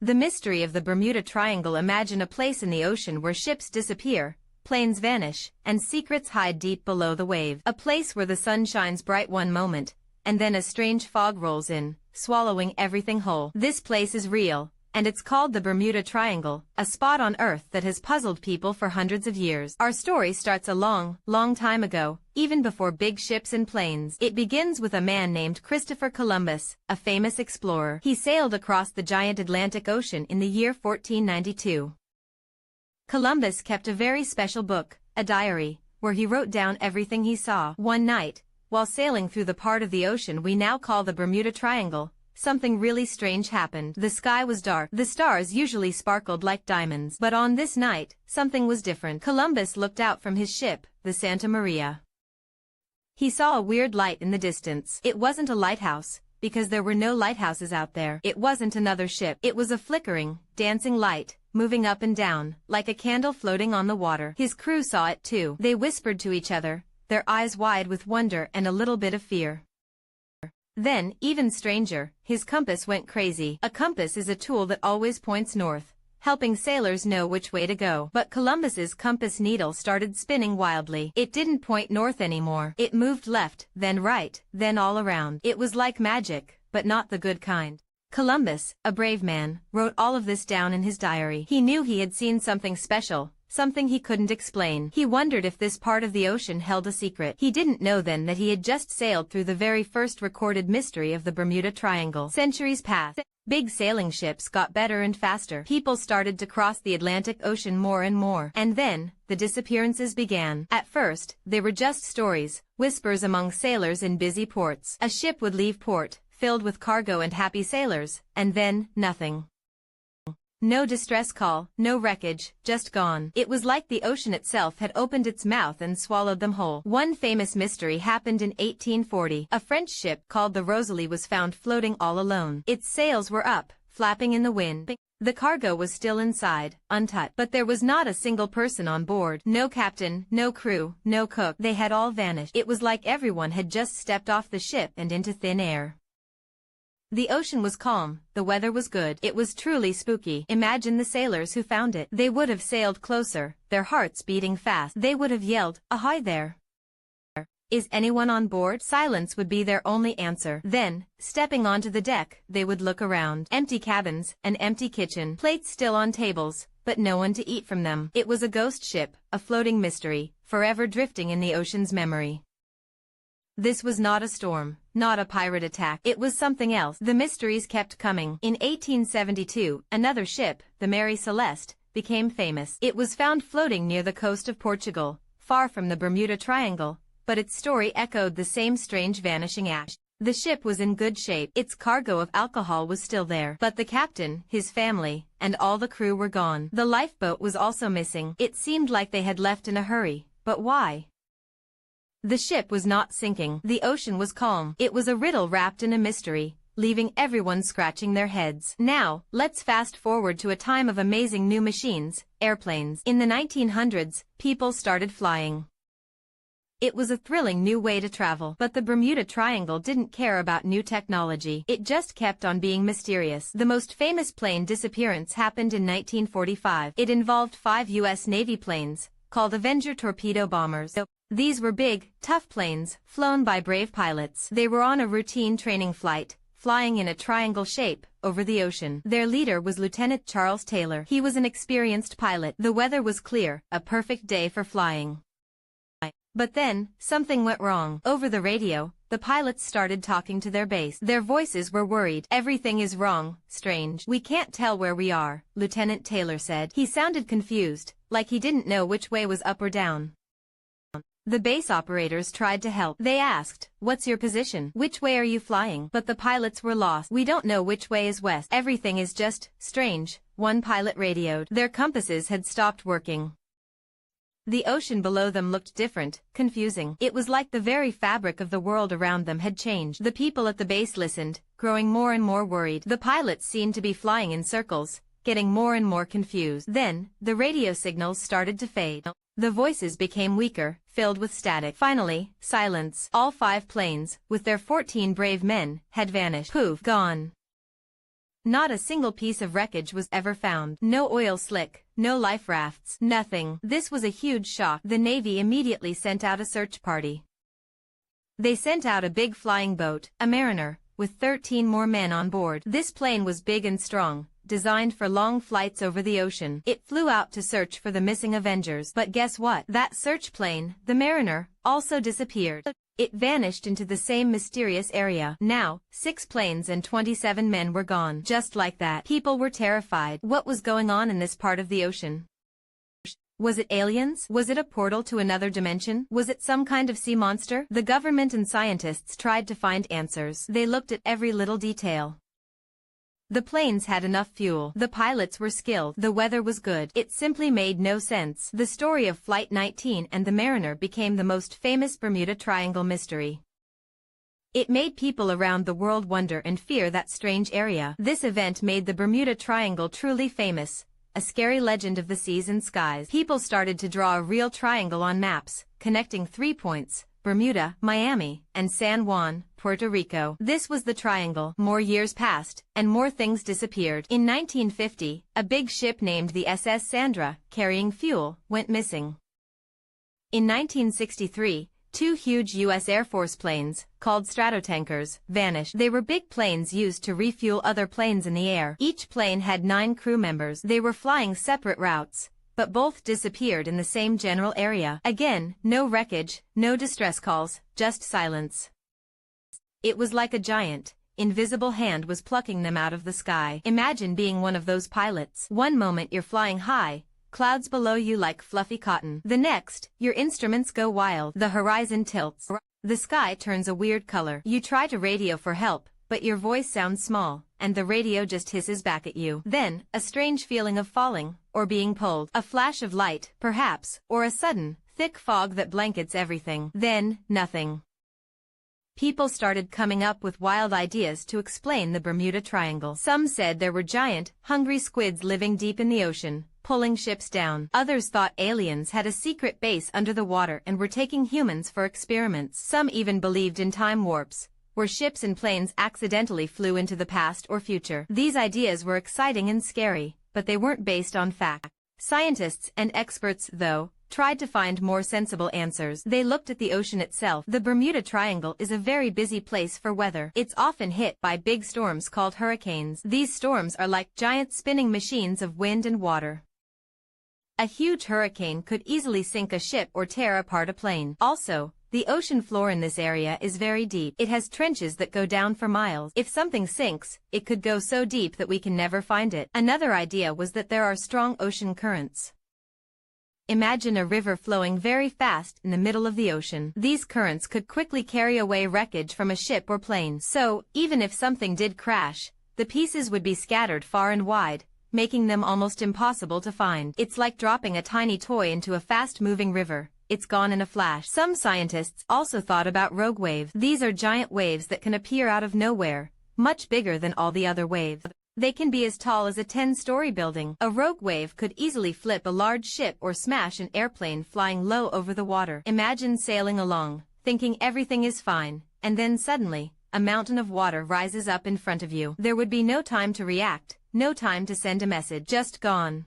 The mystery of the Bermuda Triangle. Imagine a place in the ocean where ships disappear, planes vanish, and secrets hide deep below the wave. A place where the sun shines bright one moment, and then a strange fog rolls in, swallowing everything whole. This place is real, and it's called the Bermuda Triangle, a spot on Earth that has puzzled people for hundreds of years. Our story starts a long, long time ago, even before big ships and planes. It begins with a man named Christopher Columbus, a famous explorer. He sailed across the giant Atlantic Ocean in the year 1492. Columbus kept a very special book, a diary, where he wrote down everything he saw. One night, while sailing through the part of the ocean we now call the Bermuda Triangle, something really strange happened. The sky was dark. The stars usually sparkled like diamonds. But on this night, something was different. Columbus looked out from his ship, the Santa Maria. He saw a weird light in the distance. It wasn't a lighthouse, because there were no lighthouses out there. It wasn't another ship. It was a flickering, dancing light, moving up and down, like a candle floating on the water. His crew saw it too. They whispered to each other, their eyes wide with wonder and a little bit of fear. Then, even stranger, his compass went crazy. A compass is a tool that always points north, helping sailors know which way to go. But Columbus's compass needle started spinning wildly. It didn't point north anymore. It moved left, then right, then all around. It was like magic, but not the good kind. Columbus, a brave man, wrote all of this down in his diary. He knew he had seen something special, something he couldn't explain. He wondered if this part of the ocean held a secret. He didn't know then that he had just sailed through the very first recorded mystery of the Bermuda Triangle. Centuries passed. Big sailing ships got better and faster. People started to cross the Atlantic Ocean more and more. And then, the disappearances began. At first, they were just stories, whispers among sailors in busy ports. A ship would leave port, filled with cargo and happy sailors, and then, nothing. No distress call, no wreckage, just gone. It was like the ocean itself had opened its mouth and swallowed them whole. One famous mystery happened in 1840. A French ship called the Rosalie was found floating all alone. Its sails were up, flapping in the wind. The cargo was still inside, untouched. But there was not a single person on board. No captain, no crew, no cook. They had all vanished. It was like everyone had just stepped off the ship and into thin air. The ocean was calm, the weather was good. It was truly spooky. Imagine the sailors who found it. They would have sailed closer, their hearts beating fast. They would have yelled, "Ahoy there! Is anyone on board?" Silence would be their only answer. Then, stepping onto the deck, they would look around. Empty cabins, an empty kitchen, plates still on tables, but no one to eat from them. It was a ghost ship, a floating mystery, forever drifting in the ocean's memory. This was not a storm, not a pirate attack. It was something else. The mysteries kept coming. In 1872, another ship, the Mary Celeste, became famous. It was found floating near the coast of Portugal, far from the Bermuda Triangle, but its story echoed the same strange vanishing act. The ship was in good shape. Its cargo of alcohol was still there. But the captain, his family, and all the crew were gone. The lifeboat was also missing. It seemed like they had left in a hurry. But why? The ship was not sinking. The ocean was calm. It was a riddle wrapped in a mystery, leaving everyone scratching their heads. Now, let's fast forward to a time of amazing new machines, airplanes. In the 1900s, people started flying. It was a thrilling new way to travel. But the Bermuda Triangle didn't care about new technology. It just kept on being mysterious. The most famous plane disappearance happened in 1945. It involved 5 U.S. Navy planes, called Avenger torpedo bombers. These were big, tough planes, flown by brave pilots. They were on a routine training flight, flying in a triangle shape, over the ocean. Their leader was Lieutenant Charles Taylor. He was an experienced pilot. The weather was clear, a perfect day for flying. But then, something went wrong. Over the radio, the pilots started talking to their base. Their voices were worried. "Everything is wrong, strange. We can't tell where we are," Lieutenant Taylor said. He sounded confused, like he didn't know which way was up or down. The base operators tried to help. They asked, "What's your position? Which way are you flying?" But the pilots were lost. "We don't know which way is west. Everything is just strange," one pilot radioed. Their compasses had stopped working. The ocean below them looked different, confusing. It was like the very fabric of the world around them had changed. The people at the base listened, growing more and more worried. The pilots seemed to be flying in circles, getting more and more confused. Then, the radio signals started to fade. The voices became weaker, filled with static. Finally, silence. All 5 planes, with their 14 brave men, had vanished. Poof, gone. Not a single piece of wreckage was ever found. No oil slick, no life rafts, nothing. This was a huge shock. The Navy immediately sent out a search party. They sent out a big flying boat, a Mariner, with 13 more men on board. This plane was big and strong, designed for long flights over the ocean. It flew out to search for the missing Avengers. But guess what? That search plane, the Mariner, also disappeared. It vanished into the same mysterious area. Now, 6 planes and 27 men were gone. Just like that. People were terrified. What was going on in this part of the ocean? Was it aliens? Was it a portal to another dimension? Was it some kind of sea monster? The government and scientists tried to find answers. They looked at every little detail. The planes had enough fuel. The pilots were skilled. The weather was good. It simply made no sense. The story of Flight 19 and the Mariner became the most famous Bermuda Triangle mystery. It made people around the world wonder and fear that strange area. This event made the Bermuda Triangle truly famous, a scary legend of the seas and skies. People started to draw a real triangle on maps, connecting 3 points: Bermuda, Miami, and San Juan, Puerto Rico. This was the triangle. More years passed, and more things disappeared. In 1950, a big ship named the SS Sandra, carrying fuel, went missing. In 1963, 2 huge U.S. Air Force planes, called stratotankers, vanished. They were big planes used to refuel other planes in the air. Each plane had 9 crew members. They were flying separate routes, but both disappeared in the same general area. Again, no wreckage, no distress calls, just silence. It was like a giant, invisible hand was plucking them out of the sky. Imagine being one of those pilots. One moment you're flying high, clouds below you like fluffy cotton. The next, your instruments go wild. The horizon tilts. The sky turns a weird color. You try to radio for help, but your voice sounds small, and the radio just hisses back at you. Then, a strange feeling of falling, or being pulled. A flash of light, perhaps, or a sudden, thick fog that blankets everything. Then, nothing. People started coming up with wild ideas to explain the Bermuda Triangle. Some said there were giant, hungry squids living deep in the ocean, pulling ships down. Others thought aliens had a secret base under the water and were taking humans for experiments. Some even believed in time warps, where ships and planes accidentally flew into the past or future. These ideas were exciting and scary, but they weren't based on fact. Scientists and experts, though, tried to find more sensible answers. They looked at the ocean itself. The Bermuda Triangle is a very busy place for weather. It's often hit by big storms called hurricanes. These storms are like giant spinning machines of wind and water. A huge hurricane could easily sink a ship or tear apart a plane. Also, the ocean floor in this area is very deep. It has trenches that go down for miles. If something sinks, it could go so deep that we can never find it. Another idea was that there are strong ocean currents. Imagine a river flowing very fast in the middle of the ocean. These currents could quickly carry away wreckage from a ship or plane. So, even if something did crash, the pieces would be scattered far and wide, making them almost impossible to find. It's like dropping a tiny toy into a fast-moving river. It's gone in a flash. Some scientists also thought about rogue waves. These are giant waves that can appear out of nowhere, much bigger than all the other waves. They can be as tall as a 10-story building. A rogue wave could easily flip a large ship or smash an airplane flying low over the water. Imagine sailing along, thinking everything is fine, and then suddenly, a mountain of water rises up in front of you. There would be no time to react, no time to send a message, just gone.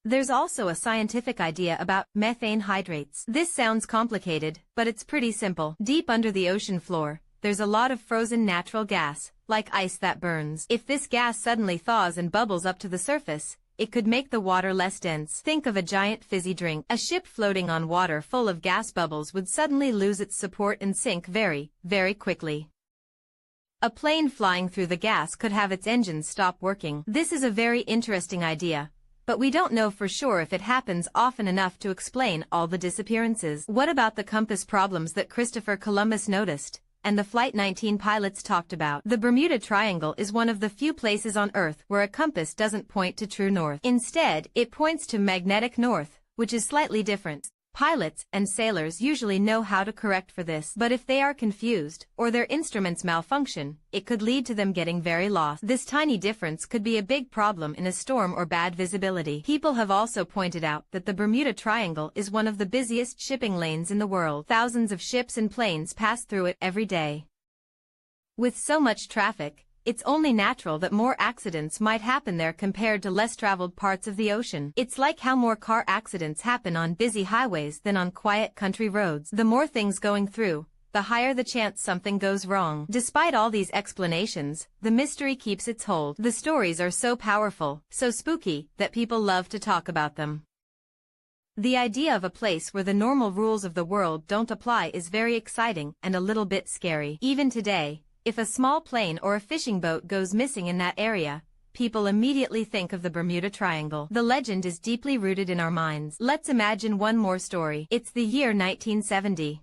There's also a scientific idea about methane hydrates. This sounds complicated, but it's pretty simple. Deep under the ocean floor, there's a lot of frozen natural gas, like ice that burns. If this gas suddenly thaws and bubbles up to the surface, it could make the water less dense. Think of a giant fizzy drink. A ship floating on water full of gas bubbles would suddenly lose its support and sink very, very quickly. A plane flying through the gas could have its engines stop working. This is a very interesting idea, but we don't know for sure if it happens often enough to explain all the disappearances. What about the compass problems that Christopher Columbus noticed, and the Flight 19 pilots talked about? The Bermuda Triangle is one of the few places on Earth where a compass doesn't point to true north. Instead, it points to magnetic north, which is slightly different. Pilots and sailors usually know how to correct for this, but if they are confused, or their instruments malfunction, it could lead to them getting very lost. This tiny difference could be a big problem in a storm or bad visibility. People have also pointed out that the Bermuda Triangle is one of the busiest shipping lanes in the world. Thousands of ships and planes pass through it every day. With so much traffic, It's only natural that more accidents might happen there compared to less traveled parts of the ocean. It's like how more car accidents happen on busy highways than on quiet country roads. The more things going through, the higher the chance something goes wrong. Despite all these explanations, the mystery keeps its hold. The stories are so powerful, so spooky, that people love to talk about them. The idea of a place where the normal rules of the world don't apply is very exciting and a little bit scary. Even today, if a small plane or a fishing boat goes missing in that area, people immediately think of the Bermuda Triangle. The legend is deeply rooted in our minds. Let's imagine one more story. It's the year 1970.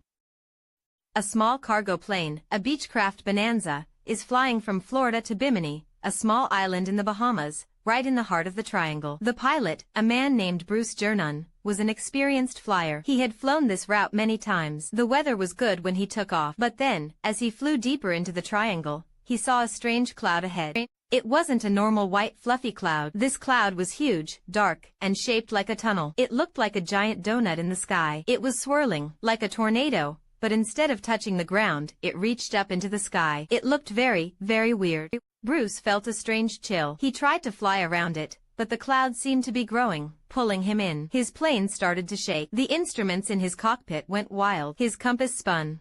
A small cargo plane, a Beechcraft Bonanza, is flying from Florida to Bimini, a small island in the Bahamas, right in the heart of the triangle. The pilot, a man named Bruce Jernan, was an experienced flyer. He had flown this route many times. The weather was good when he took off. But then, as he flew deeper into the triangle, he saw a strange cloud ahead. It wasn't a normal white fluffy cloud. This cloud was huge, dark, and shaped like a tunnel. It looked like a giant donut in the sky. It was swirling, like a tornado, but instead of touching the ground, it reached up into the sky. It looked very, very weird. Bruce felt a strange chill. He tried to fly around it, but the cloud seemed to be growing, pulling him in. His plane started to shake. The instruments in his cockpit went wild. His compass spun.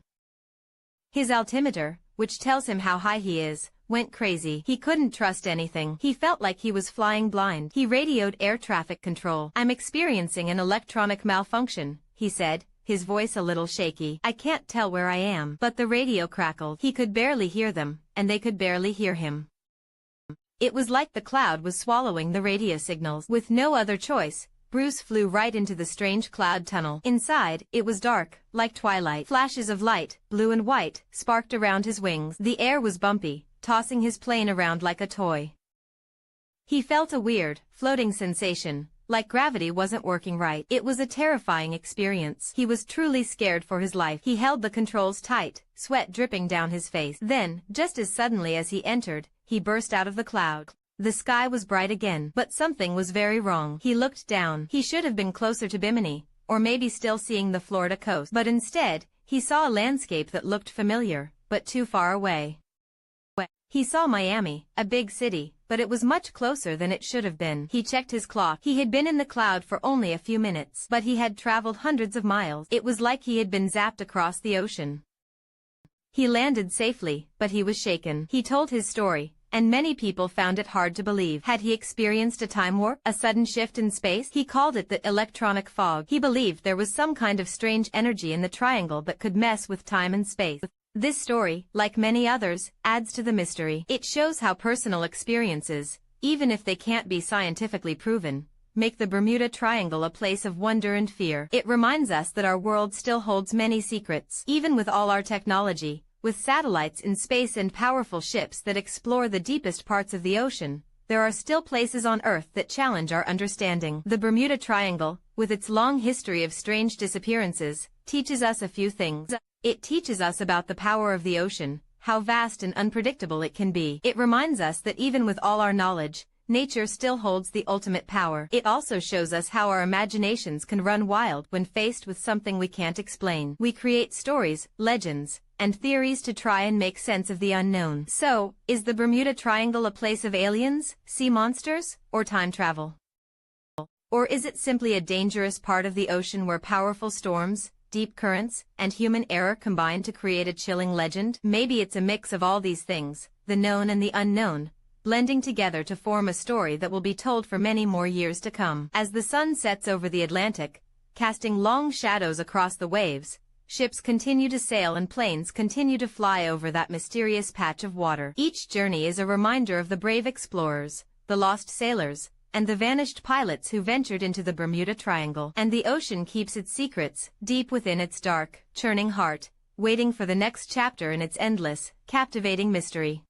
His altimeter, which tells him how high he is, went crazy. He couldn't trust anything. He felt like he was flying blind. He radioed air traffic control. "I'm experiencing an electronic malfunction," he said, his voice a little shaky. "I can't tell where I am." But the radio crackled. He could barely hear them, and they could barely hear him. It was like the cloud was swallowing the radio signals. With no other choice, Bruce flew right into the strange cloud tunnel. Inside, it was dark, like twilight. Flashes of light, blue and white, sparked around his wings. The air was bumpy, tossing his plane around like a toy. He felt a weird, floating sensation, like gravity wasn't working right. It was a terrifying experience. He was truly scared for his life. He held the controls tight, sweat dripping down his face. Then, just as suddenly as he entered, he burst out of the cloud. The sky was bright again, but something was very wrong. He looked down. He should have been closer to Bimini, or maybe still seeing the Florida coast. But instead, he saw a landscape that looked familiar, but too far away. He saw Miami, a big city, but it was much closer than it should have been. He checked his clock. He had been in the cloud for only a few minutes, but he had traveled hundreds of miles. It was like he had been zapped across the ocean. He landed safely, but he was shaken. He told his story, and many people found it hard to believe. Had he experienced a time warp, a sudden shift in space? He called it the electronic fog. He believed there was some kind of strange energy in the triangle that could mess with time and space. This story, like many others, adds to the mystery. It shows how personal experiences, even if they can't be scientifically proven, make the Bermuda Triangle a place of wonder and fear. It reminds us that our world still holds many secrets. Even with all our technology, with satellites in space and powerful ships that explore the deepest parts of the ocean, there are still places on Earth that challenge our understanding. The Bermuda Triangle, with its long history of strange disappearances, teaches us a few things. It teaches us about the power of the ocean, how vast and unpredictable it can be. It reminds us that even with all our knowledge, nature still holds the ultimate power. It also shows us how our imaginations can run wild when faced with something we can't explain. We create stories, legends, and theories to try and make sense of the unknown. So, is the Bermuda Triangle a place of aliens, sea monsters, or time travel? Or is it simply a dangerous part of the ocean where powerful storms, deep currents, and human error combine to create a chilling legend? Maybe it's a mix of all these things, the known and the unknown, blending together to form a story that will be told for many more years to come. As the sun sets over the Atlantic, casting long shadows across the waves, ships continue to sail and planes continue to fly over that mysterious patch of water. Each journey is a reminder of the brave explorers, the lost sailors, and the vanished pilots who ventured into the Bermuda Triangle. And the ocean keeps its secrets deep within its dark, churning heart, waiting for the next chapter in its endless, captivating mystery.